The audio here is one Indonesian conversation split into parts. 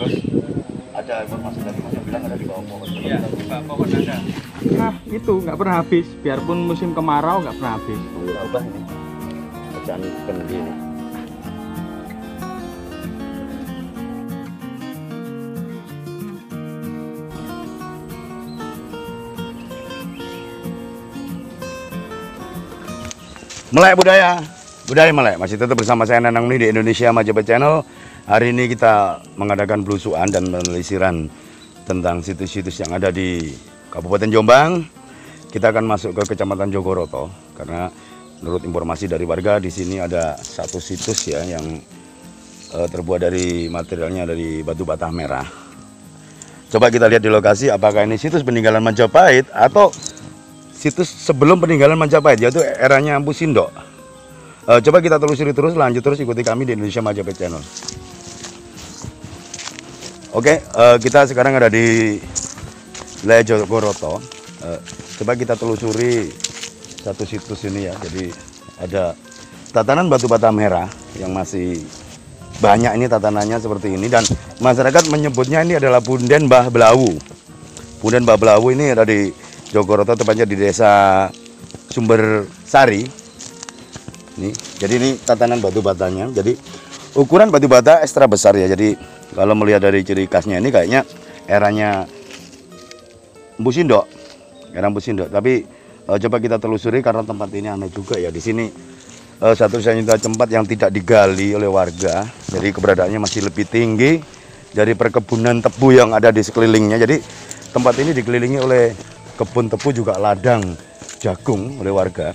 Terus ada informasi tadi Mas yang bilang ada di bawah pohon. Iya, di bawah pohon ada. Nah itu nggak pernah habis, biarpun musim kemarau nggak pernah habis. Iya, ubah ini. Bacaan kendi ini. Melek budaya melek masih tetap bersama saya Nanang Muni di Indonesia Majapahit Channel. Hari ini kita mengadakan belusuan dan penelusuran tentang situs-situs yang ada di Kabupaten Jombang. Kita akan masuk ke Kecamatan Jogoroto karena menurut informasi dari warga di sini ada satu situs ya yang terbuat dari materialnya dari batu bata merah. Coba kita lihat di lokasi apakah ini situs peninggalan Majapahit atau situs sebelum peninggalan Majapahit, yaitu eranya Empu Sindok. Coba kita telusuri terus, lanjut terus ikuti kami di Indonesia Majapahit Channel. Oke, kita sekarang ada di wilayah Jogoroto. Coba kita telusuri satu situs ini ya. Jadi ada tatanan batu bata merah yang masih banyak ini tatanannya seperti ini, dan masyarakat menyebutnya ini adalah Punden Mbah Blawu. Punden Mbah Blawu ini ada di Jogoroto, tepatnya di desa Sumber Sari. Nih, jadi ini tatanan batu batanya. Jadi ukuran batu bata ekstra besar ya. Jadi kalau melihat dari ciri khasnya ini kayaknya eranya Empu Sindok, era Empu Sindok. Tapi coba kita telusuri karena tempat ini aneh juga ya. Di sini satu-satunya tempat yang tidak digali oleh warga. Jadi keberadaannya masih lebih tinggi dari perkebunan tebu yang ada di sekelilingnya. Jadi tempat ini dikelilingi oleh kebun tebu juga ladang jagung oleh warga.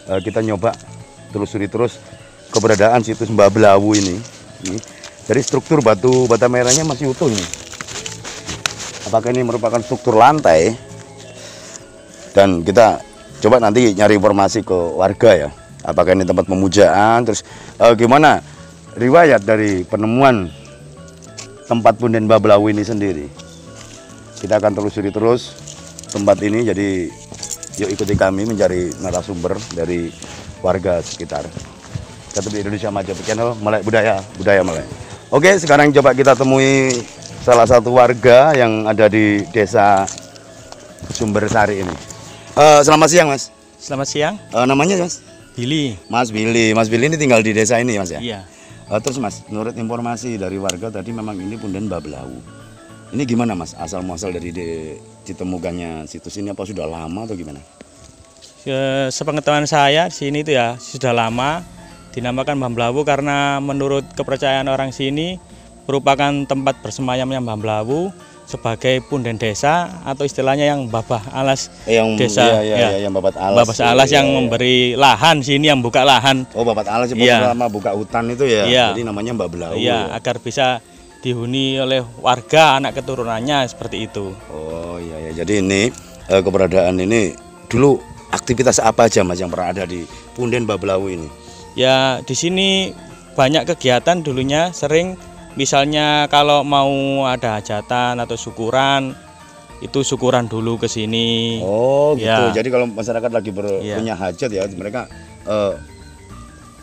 Kita nyoba telusuri terus keberadaan situs Mbah Blawu ini. Jadi struktur batu bata merahnya masih utuh ini. Apakah ini merupakan struktur lantai? Dan kita coba nanti nyari informasi ke warga ya. Apakah ini tempat pemujaan? Terus gimana riwayat dari penemuan tempat Punden Mbah Blawu ini sendiri? Kita akan telusuri terus tempat ini, jadi yuk ikuti kami mencari narasumber dari warga sekitar. Tetap di Indonesia Majapahit Channel, melek budaya melek. Oke, sekarang coba kita temui salah satu warga yang ada di desa Sumber Sari ini. Selamat siang Mas. Selamat siang. Namanya Mas? Billy. Mas Billy. Mas Billy ini tinggal di desa ini Mas ya? Iya. Terus Mas, menurut informasi dari warga tadi memang ini Punden Mbah Blawu. Ini gimana Mas, asal muasal dari ditemukannya situs ini, apa sudah lama atau gimana? Sepengetahuan saya di sini itu ya sudah lama dinamakan Mbah Blawu karena menurut kepercayaan orang sini merupakan tempat bersemayamnya Mbah Blawu sebagai punden desa atau istilahnya yang babah alas desa. Yang babat alas. Babah alas yang memberi lahan sini, yang buka lahan. Oh, babat alas lama buka hutan itu ya. Iya. Jadi namanya Mbah Blawu. Iya, agar bisa dihuni oleh warga anak keturunannya seperti itu. Oh iya ya. Jadi ini keberadaan ini dulu aktivitas apa aja Mas yang pernah ada di Punden Mbah Blawu ini? Ya di sini banyak kegiatan dulunya, sering misalnya kalau mau ada hajatan atau syukuran itu syukuran dulu ke sini. Oh gitu. Ya. Jadi kalau masyarakat lagi punya hajat ya mereka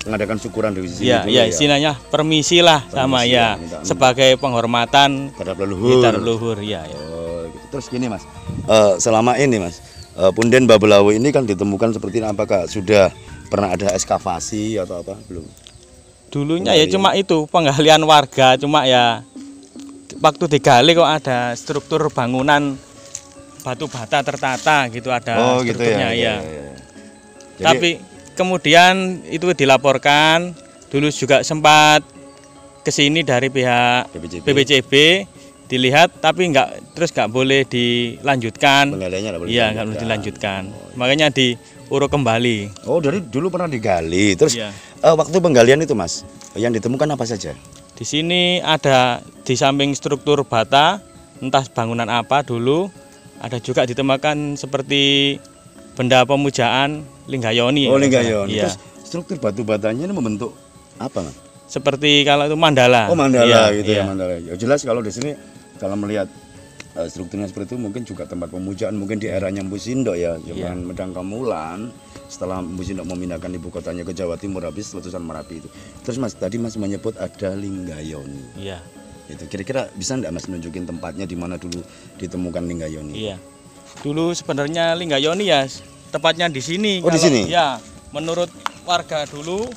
mengadakan syukuran di sini. Iya, istilahnya permisi lah sama ya, sebagai penghormatan terhadap leluhur. Ya. Oh, gitu. Terus gini Mas, selama ini Mas, Punden Mbah Blawu ini kan ditemukan seperti ini, apakah sudah pernah ada ekskavasi atau apa? Belum. Dulunya ya cuma itu penggalian warga, cuma ya waktu digali kok ada struktur bangunan batu bata tertata gitu, ada strukturnya ya. Jadi, tapi kemudian itu dilaporkan, dulu juga sempat kesini dari pihak BPCB dilihat, tapi terus nggak boleh dilanjutkan. Penggaliannya nggak boleh. Iya, nggak boleh dilanjutkan. Makanya diuruk kembali. Oh, dari dulu pernah digali. Terus waktu penggalian itu Mas, yang ditemukan apa saja? Di sini ada di samping struktur bata, entah bangunan apa dulu, ada juga ditemukan seperti benda pemujaan Linggayoni. Oh, Linggayoni. Iya. Terus struktur batu batanya ini membentuk apa Mas? Seperti kalau itu mandala. Oh, mandala gitu iya. Ya, mandala. Ya, jelas kalau di sini kalau melihat strukturnya seperti itu mungkin juga tempat pemujaan mungkin di eranya Empu Sindok ya, zaman Medang Kamulan. Setelah Empu Sindok memindahkan ibu kotanya ke Jawa Timur habis letusan Merapi itu. Terus Mas tadi Mas menyebut ada Linggayoni. Iya. Itu kira-kira bisa nggak Mas nunjukin tempatnya di mana dulu ditemukan Linggayoni? Iya. Dulu sebenarnya Linggayoni ya tepatnya di sini. Oh, di sini? Ya, menurut warga dulu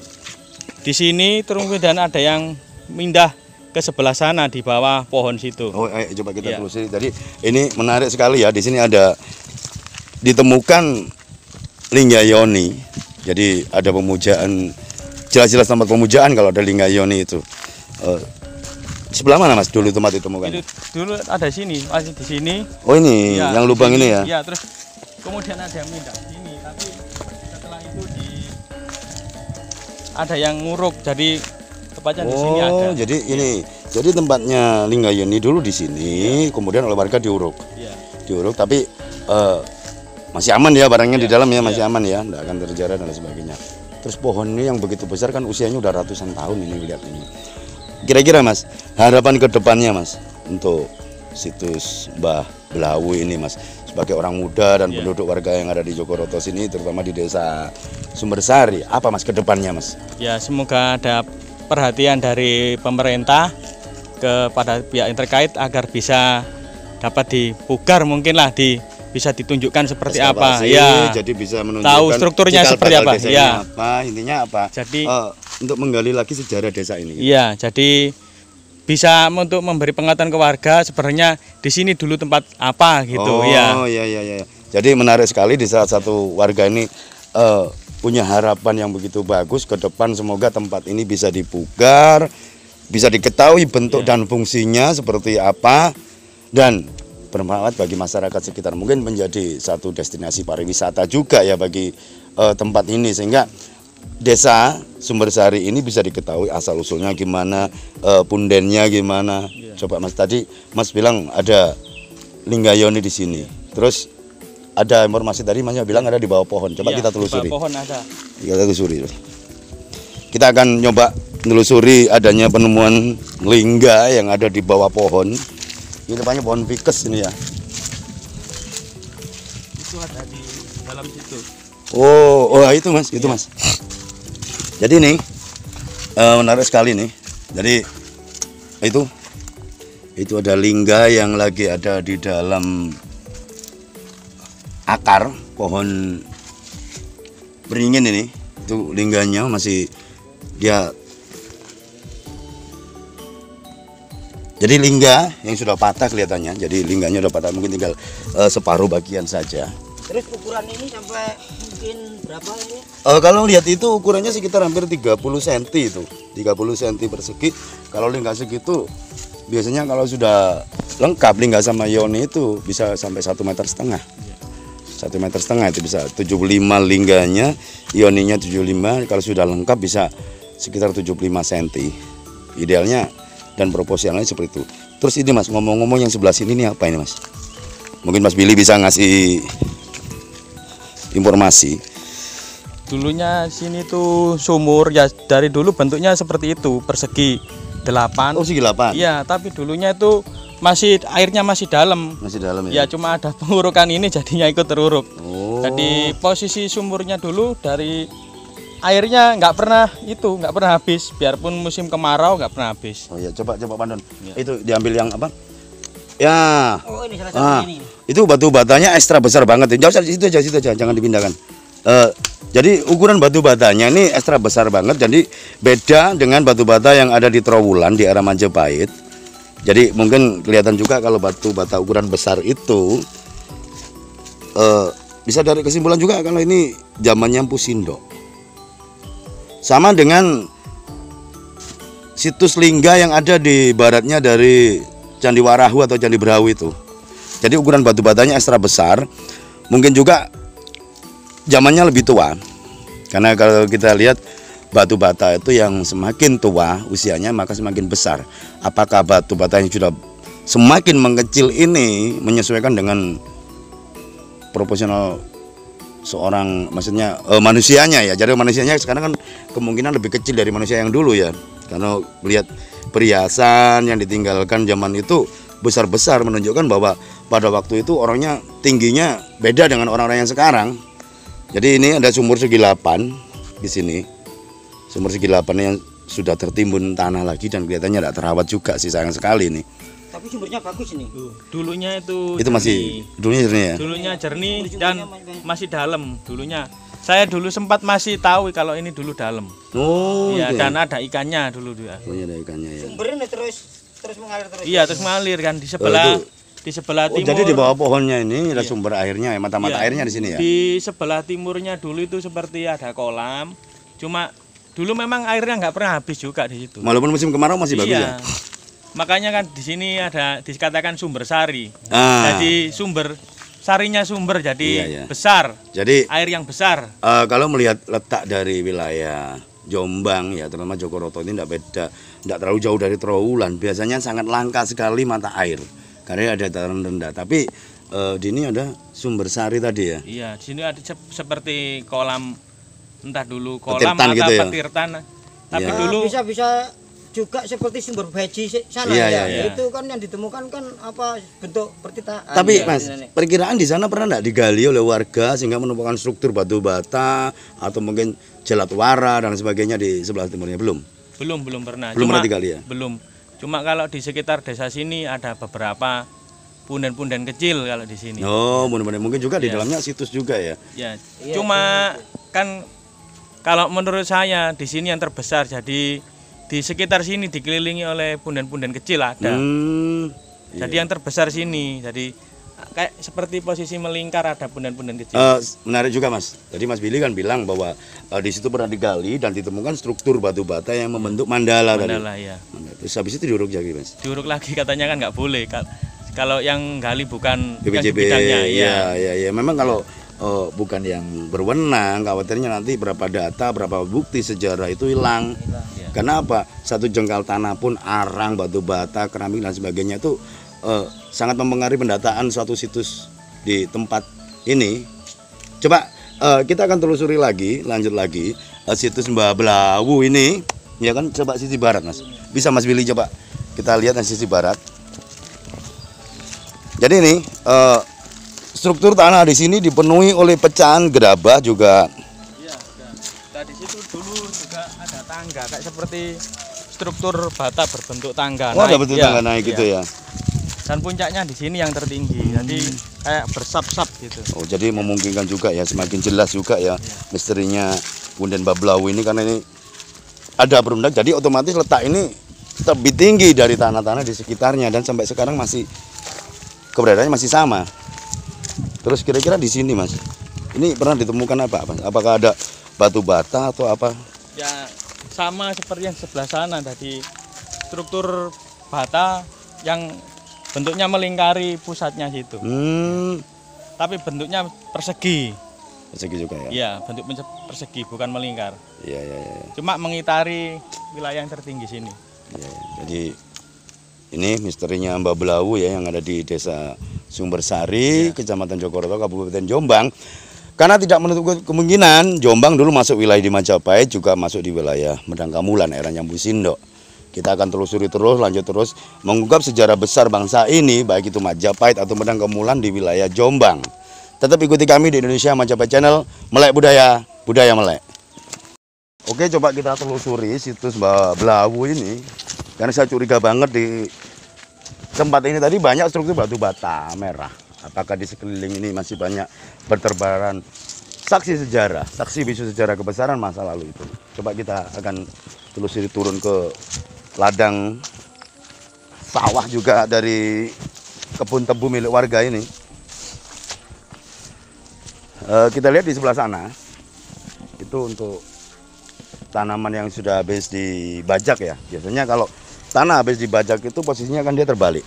di sini, terus kemudian ada yang pindah ke sebelah sana di bawah pohon situ. Oh, ayo coba kita Iya. telusuri. Jadi ini menarik sekali ya. Di sini ada ditemukan Linggayoni. Jadi ada pemujaan, jelas-jelas tempat pemujaan kalau ada Linggayoni itu. Sebelah mana Mas dulu tempat ditemukan? Itu dulu ada sini, masih di sini. Oh ini Iya, yang lubang di sini. ini ya? Iya, terus kemudian ada yang pindah sini, tapi setelah itu ada yang nguruk, jadi tepatnya di sini ada. Oh, jadi ini. Jadi tempatnya Linggayoni dulu di sini, kemudian oleh warga diuruk. Iya. Diuruk tapi masih aman ya barangnya di Iya, dalam ya, masih iya. aman ya, tidak akan terjarah dan lain sebagainya. Terus pohon ini yang begitu besar kan usianya udah ratusan tahun ini, lihat ini. Kira-kira Mas, harapan ke depannya Mas untuk situs Mbah Blawu ini Mas, sebagai orang muda dan Iya. penduduk warga yang ada di Jogoroto sini, terutama di desa Sumbersari, apa Mas ke depannya Mas? Ya, semoga ada perhatian dari pemerintah kepada pihak yang terkait agar bisa dapat dipugar, mungkin lah bisa ditunjukkan seperti apa. Ekskavasi, Ya. jadi bisa menunjukkan Tahu strukturnya cikal seperti bakal apa, desanya ya. apa, intinya apa? Jadi Untuk menggali lagi sejarah desa ini. iya, jadi bisa untuk memberi pengetahuan ke warga sebenarnya di sini dulu tempat apa gitu. Oh Ya. iya. Jadi menarik sekali di salah satu warga ini punya harapan yang begitu bagus ke depan, semoga tempat ini bisa dipugar, bisa diketahui bentuk dan fungsinya seperti apa dan bermanfaat bagi masyarakat sekitar, mungkin menjadi satu destinasi pariwisata juga ya bagi tempat ini, sehingga desa Sumbersari ini bisa diketahui asal usulnya gimana, pundennya gimana. Coba Mas, tadi Mas bilang ada Linggayoni di sini, terus ada informasi tadi Masnya bilang ada di bawah pohon. Coba Iya, kita telusuri. di bawah pohon ada. Kita telusuri. Kita akan nyoba menelusuri adanya penemuan lingga yang ada di bawah pohon. Ini depannya pohon fikes ini ya. Itu ada di dalam situ. Oh itu Mas, itu Mas. Jadi nih menarik sekali nih. Jadi itu ada lingga yang lagi ada di dalam akar pohon beringin ini. Itu lingganya masih dia. Jadi lingga yang sudah patah kelihatannya. Jadi lingganya sudah patah, mungkin tinggal separuh bagian saja. Terus ukuran ini sampai mungkin berapa ini? Kalau lihat itu ukurannya sekitar hampir 30 cm itu. 30 cm persegi. Kalau lingga segitu biasanya kalau sudah lengkap lingga sama yoni itu bisa sampai 1,5 meter. 1,5 meter itu bisa 75 lingganya, ioninya 75. Kalau sudah lengkap bisa sekitar 75 cm. Idealnya dan proporsionalnya seperti itu. Terus ini Mas, ngomong-ngomong yang sebelah sini ini apa ini Mas? Mungkin Mas Billy bisa ngasih informasi. Dulunya sini tuh sumur ya, dari dulu bentuknya seperti itu, persegi 8. Oh, segi 8. Iya, tapi dulunya itu airnya masih dalam. Masih dalam Ya ya. cuma ada pengurukan ini jadinya ikut teruruk. Oh. Jadi posisi sumurnya dulu dari airnya nggak pernah habis, biarpun musim kemarau nggak pernah habis. Oh ya, coba Pandon. Ya. Itu diambil yang apa? Ya. Oh ini salah satu ini. Itu batu batanya ekstra besar banget. Jauh situ aja, jangan dipindahkan. Jadi ukuran batu batanya ini ekstra besar banget. Jadi beda dengan batu bata yang ada di Trowulan di area Majapahit. Jadi mungkin kelihatan juga kalau batu bata ukuran besar itu bisa dari kesimpulan juga kalau ini zamannya Empu Sindok. Sama dengan situs lingga yang ada di baratnya dari Candi Warahu atau Candi Brahu itu. Jadi ukuran batu batanya ekstra besar. Mungkin juga zamannya lebih tua. Karena kalau kita lihat batu bata itu yang semakin tua usianya maka semakin besar. Apakah batu bata yang sudah semakin mengecil ini menyesuaikan dengan proporsional seorang, maksudnya manusianya ya. Jadi manusianya sekarang kan kemungkinan lebih kecil dari manusia yang dulu ya. Karena lihat perhiasan yang ditinggalkan zaman itu besar-besar, menunjukkan bahwa pada waktu itu orangnya tingginya beda dengan orang-orang yang sekarang. Jadi ini ada sumur segi 8 di sini. Sumur segi 8 yang sudah tertimbun tanah lagi dan kelihatannya tidak terawat juga sih, sayang sekali nih. Tapi sumbernya bagus ini. Dulunya itu Masih dulunya jernih ya. Dulunya jernih dan masih dalam dulunya. Saya dulu sempat masih tahu kalau ini dulu dalam. Oh, Ya, itu dan ada ikannya dulu dia. Oh, iya, ada ikannya ya. Sumbernya terus mengalir terus. Iya, terus mengalir kan di sebelah di sebelah Oh, timur. jadi di bawah pohonnya ini ada sumber airnya ya, mata-mata Iya, airnya di sini ya. Di sebelah timurnya dulu itu seperti ada kolam. Cuma dulu memang airnya nggak pernah habis juga di situ. Walaupun musim kemarau masih bagus ya. Iya. Makanya kan di sini ada dikatakan sumber sari. Ah. Jadi sarinya sumber jadi Iya, iya. besar. Jadi Air yang besar. kalau melihat letak dari wilayah Jombang ya, terutama Jogoroto ini tidak terlalu jauh dari Trowulan. Biasanya sangat langka sekali mata air karena ada dataran rendah. Tapi di ini ada sumber sari tadi ya. Iya, di sini ada seperti kolam, entah dulu kolam Petirtan atau gitu ya? petirtan. Tapi Iya. dulu Bisa juga seperti sumber beji sana Iya, ya. iya. Itu kan yang ditemukan kan apa bentuk pertitaan. Tapi ya, Mas, ini. perkiraan di sana pernah nggak digali oleh warga sehingga menemukan struktur batu bata atau mungkin jelatwara dan sebagainya di sebelah timurnya? Belum pernah. Belum pernah digali ya? Belum. Cuma kalau di sekitar desa sini ada beberapa punden-punden kecil kalau di sini. Oh, mudah-mudahan mungkin juga di Iya. dalamnya situs juga ya. Ya, Iya, cuma kan kalau menurut saya di sini yang terbesar, jadi di sekitar sini dikelilingi oleh punden-punden kecil ada. Jadi yang terbesar sini, jadi kayak seperti posisi melingkar ada punden-punden kecil. Menarik juga Mas. Tadi Mas Billy kan bilang bahwa di situ pernah digali dan ditemukan struktur batu bata yang membentuk mandala, Mandala tadi. ya. Terus habis itu diuruk lagi Mas. Diuruk lagi katanya kan nggak boleh. Kalau yang gali bukan yang BPJB. bidangnya, Ya. Memang kalau bukan yang berwenang, khawatirnya nanti berapa data, berapa bukti sejarah itu hilang. Karena apa? Satu jengkal tanah pun arang, batu bata, keramik dan sebagainya itu sangat mempengaruhi pendataan suatu situs di tempat ini. Coba kita akan telusuri lagi, lanjut lagi situs Mbah Blawu ini, ya kan? Coba sisi barat Mas. Bisa Mas Billy coba kita lihat yang sisi barat. Jadi ini struktur tanah di sini dipenuhi oleh pecahan gerabah juga. Iya, di situ dulu juga ada tangga kayak seperti struktur bata berbentuk tangga. Oh, ada bentuk tangga naik gitu ya. Dan puncaknya di sini yang tertinggi. Jadi kayak bersap-sap gitu. Oh, jadi memungkinkan juga ya, semakin jelas juga ya misterinya Punden Bablawu ini, karena ini ada berundak, jadi otomatis letak ini lebih tinggi dari tanah-tanah di sekitarnya dan sampai sekarang masih keberadaannya masih sama. Terus kira-kira di sini Mas, ini pernah ditemukan apa? Apakah ada batu bata atau apa? Ya sama seperti yang sebelah sana tadi, struktur bata yang bentuknya melingkari pusatnya situ. Tapi bentuknya persegi. Persegi juga ya? Iya, bentuk persegi bukan melingkar. Iya. Cuma mengitari wilayah yang tertinggi sini. Ya, jadi ini misterinya Mbah Blawu ya, yang ada di Desa Sumbersari, Kecamatan Jogoroto, Kabupaten Jombang. Karena tidak menutup kemungkinan Jombang dulu masuk wilayah di Majapahit, juga masuk di wilayah Medangkamulan, era Nyambu Sindo. Kita akan telusuri terus, lanjut terus mengungkap sejarah besar bangsa ini, baik itu Majapahit atau Medangkamulan di wilayah Jombang. Tetap ikuti kami di Indonesia Majapahit Channel, Melek Budaya, Budaya Melek. Oke, coba kita telusuri situs Mbah Blawu ini. Karena saya curiga banget di tempat ini tadi banyak struktur batu bata merah. Apakah di sekeliling ini masih banyak berterbaran saksi sejarah, saksi bisu sejarah kebesaran masa lalu itu. Coba kita akan telusuri turun ke ladang sawah juga dari kebun tebu milik warga ini. Kita lihat di sebelah sana, itu untuk tanaman yang sudah habis dibajak ya. Biasanya kalau tanah habis dibajak itu posisinya kan dia terbalik.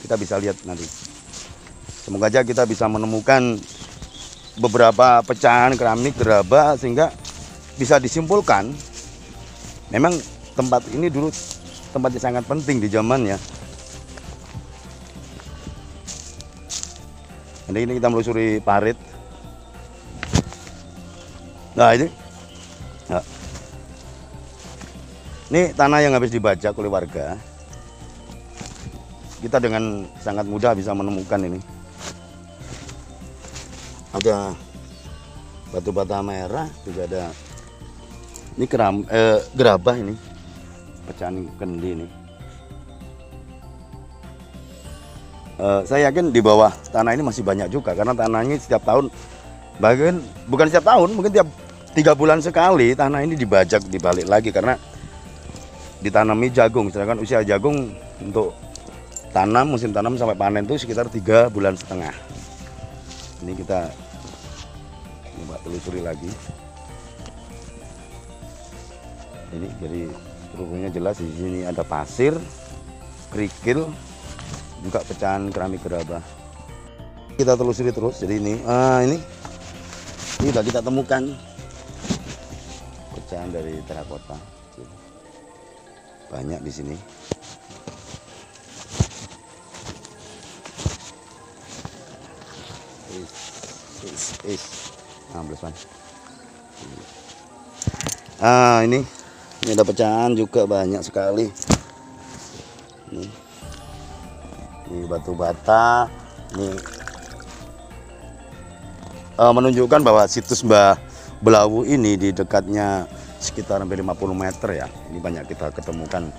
Kita bisa lihat nanti. Semoga aja kita bisa menemukan beberapa pecahan keramik gerabah sehingga bisa disimpulkan memang tempat ini dulu tempat yang sangat penting di zamannya. Nanti ini kita melusuri parit. Nah ini. Nah. Ini tanah yang habis dibajak oleh warga. Kita dengan sangat mudah bisa menemukan ini. Ada batu bata merah, juga ada ini gerabah ini. pecahan kendi nih. Saya yakin di bawah tanah ini masih banyak juga karena tanahnya setiap tahun, bahkan bukan setiap tahun, mungkin tiap 3 bulan sekali tanah ini dibajak, dibalik lagi karena ditanami jagung. Sedangkan usia jagung untuk tanam, musim tanam sampai panen itu sekitar 3,5 bulan. Ini kita coba telusuri lagi. Ini jadi strukturnya jelas, di sini ada pasir, kerikil, juga pecahan keramik gerabah. Kita telusuri terus. Jadi ini sudah kita temukan pecahan dari terakota. Banyak di sini. Ini ada pecahan juga banyak sekali. Ini batu bata, ini menunjukkan bahwa situs Mbah Belawu ini di dekatnya sekitar hampir 50 meter ya. Ini banyak kita ketemukan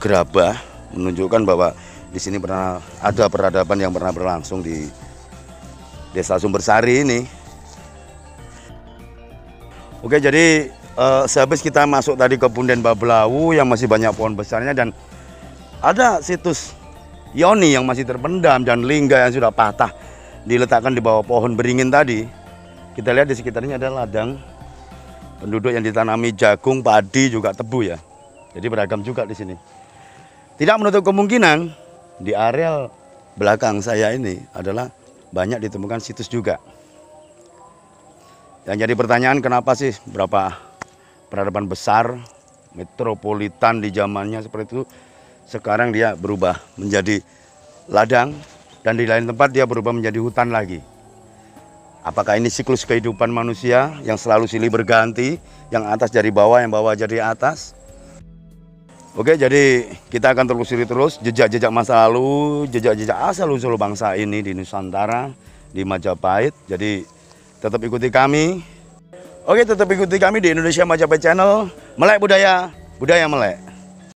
gerabah, menunjukkan bahwa di sini pernah ada peradaban yang pernah berlangsung di Desa Sumbersari ini. Oke, jadi sehabis kita masuk tadi ke punden Mbah Belawu yang masih banyak pohon besarnya dan ada situs yoni yang masih terpendam dan lingga yang sudah patah diletakkan di bawah pohon beringin tadi. Kita lihat di sekitarnya ada ladang penduduk yang ditanami jagung, padi, juga tebu ya. Jadi beragam juga di sini. Tidak menutup kemungkinan di areal belakang saya ini adalah banyak ditemukan situs juga. Yang jadi pertanyaan, kenapa sih berapa peradaban besar metropolitan di zamannya seperti itu sekarang dia berubah menjadi ladang dan di lain tempat dia berubah menjadi hutan lagi. Apakah ini siklus kehidupan manusia yang selalu silih berganti, yang atas jadi bawah, yang bawah jadi atas? Oke, jadi kita akan telusuri terus jejak-jejak masa lalu, jejak-jejak asal-usul bangsa ini di Nusantara, di Majapahit. Jadi tetap ikuti kami. Oke, tetap ikuti kami di Indonesia Majapahit Channel. Melek budaya, budaya melek.